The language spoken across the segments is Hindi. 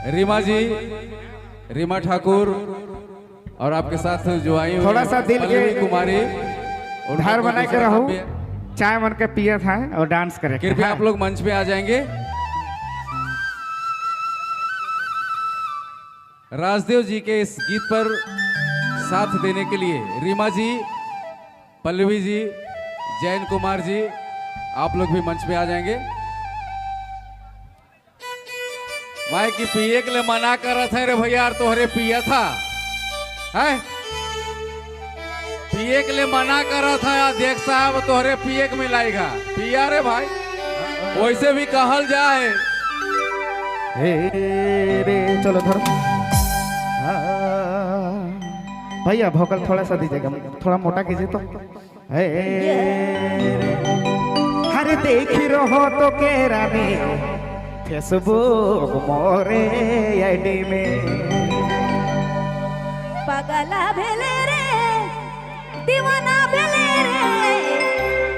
रीमा जी, रीमा ठाकुर और आपके साथ जो आई थोड़ा सा दिल के कुमारी धार बना के रहो, चाय मन के पिया था और डांस करे। कृपया आप लोग मंच पे आ जाएंगे। राजदेव जी के इस गीत पर साथ देने के लिए रीमा जी, पल्लवी जी, जैन कुमार जी, आप लोग भी मंच पे आ जाएंगे। भाई की पिए के लिए मना कर रहा था रे भैया, तोहरे पिया था है, पिए के लिए मना कर रहा था अध्यक्ष साहब, तोहरे पिए के मिलाएगा पिया रे भाई, वैसे भी कहल जाए। हे रे चलो धर भैया, भोकल थोड़ा सा दीजिएगा, थोड़ा मोटा कीजिए तो। हे हरे देख रहो तो के रानी फेसबुक मोरे आईडी में पगला भेले रे दीवाना भेले रे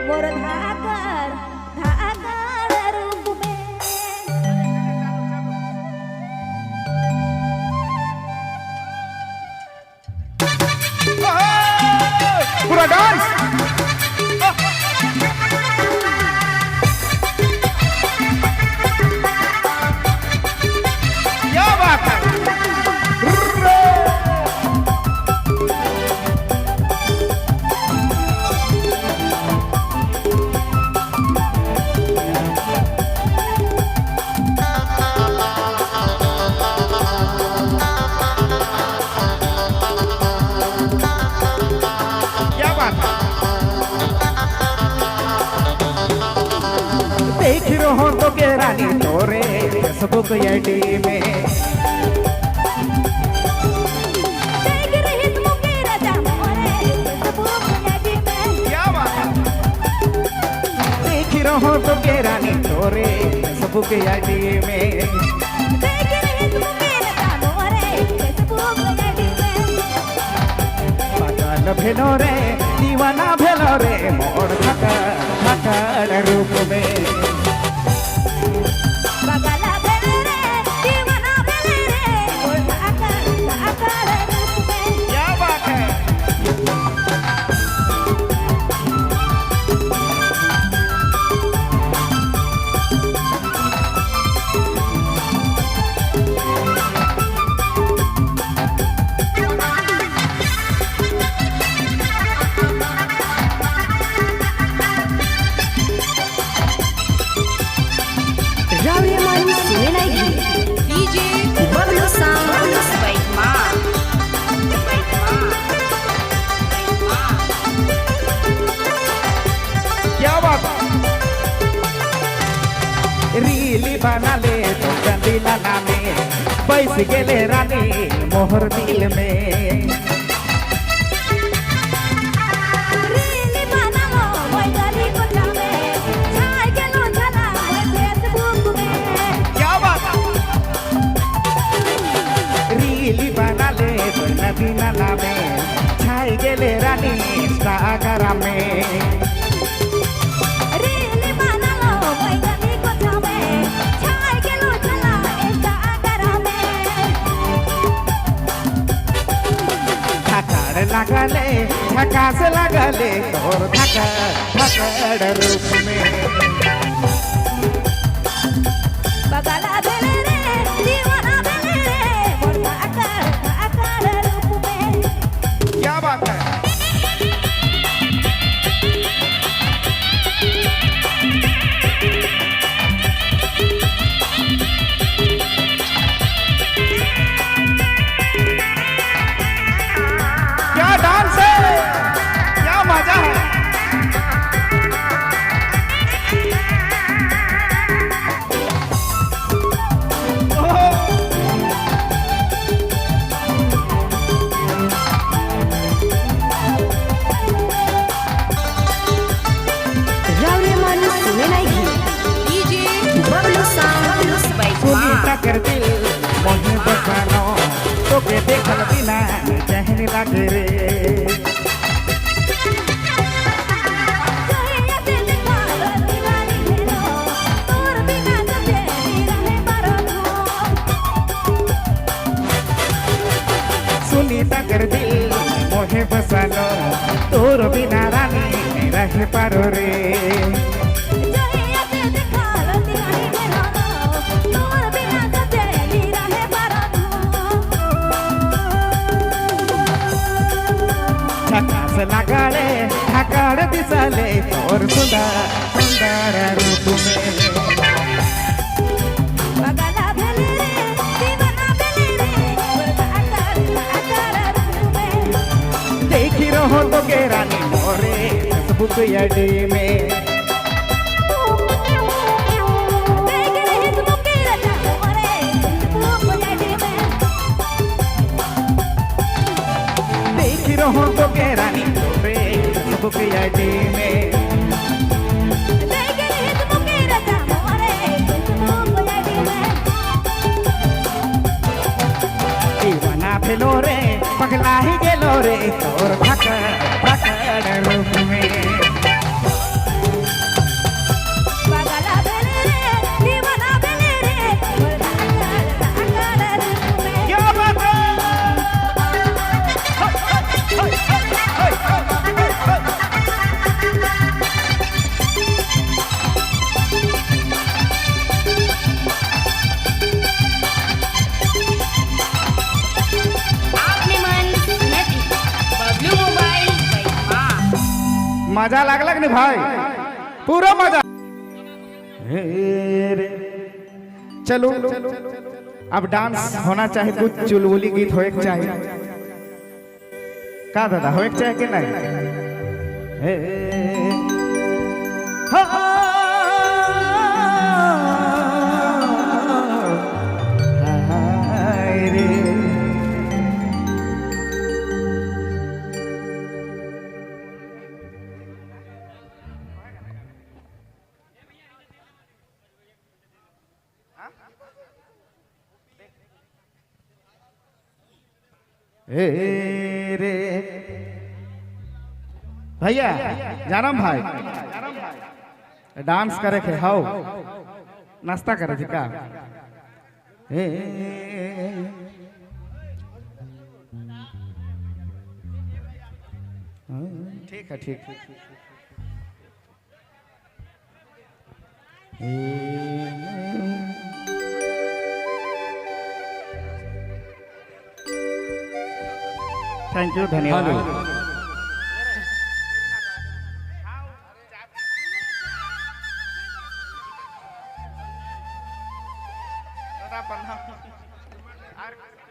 मोर धाकर धाकर रूप में। पूरा डांस देख रहो तो के रानी तोरे फेसबुक आईडी में देख रही तुम के राजा मोरे फेसबुक आईडी में। क्या बात है। देख रहो तो के रानी तोरे फेसबुक आईडी में देख रही तुम के राजा मोरे फेसबुक आईडी में। पागल भेलो रे दीवाना भेलो रे मोर धाकर रूप में। पगला भेले रे दीवाना भेले रे मोर धाकर धाकर रूप में। क्या बात है। क्या बात रीली बना ले तो गंदीला नामे बैस गेले रानी मोहर दिल में। रीली बनालो ओय गली कोठा में छाय गेलो छला ओय फेसबुक में। क्या बात रीली बना ले तो गंदीला नामे छाय गेले रानी इंस्टाग्राम में। रीली बनालो ओय गली कोठा में छाय गेलो छला इंस्टाग्राम में। धकड़ लगले झकास लगले तोर धकड़ रूप में। पगला भेले रे दीवाना भेले रे मोर धाकर धाकर रूप में। क्या बात है। क्या डांस है, क्या मजा है। कर दिल मोहे बसानो तो के देखल बिना जहन लागे रे। कहिया से देखा दीवानी भेलो तोर बिना जब रहे बारो। रे जहियाते देखालती नाही घेणार तोर बिना सतेली रहे बारात झकास लगाड़े ढाकड़ दिसले और सुंदर सुंदर रूप में बगाला भेले रे दीवाना भेले रे वर्ग आकार रूप में देखी रहो तो के रानी मोरे फेसबुक आईडी में देख रही तुम के राजा मोरे फेसबुक आईडी में देखी रहो तो के रानी मोरे फेसबुक आईडी में देख रही तुम के राजा मोरे फेसबुक आईडी में दीवाना भेलो रे पगला ही गेलो रे तोर पकड़ रूप में बगाला भेले रे दीवाना भेले रे वर्ग आकार रूप में क्या बात है आपने मन नदी बबलू मोबाइल भाई मजा लागला कि नहीं भाई पूरा मजा हे रे चलो अब डांस होना चाहिए कुछ चुलबुली गीत होए के चाहिए का दादा होए के चाहिए कि नहीं हे हाय रे ए रे भैया जानम भाई डांस करे के हाउ नाश्ता करे थी का ए ठीक है ठीक थैंक यू धन्यवाद हेलो दादा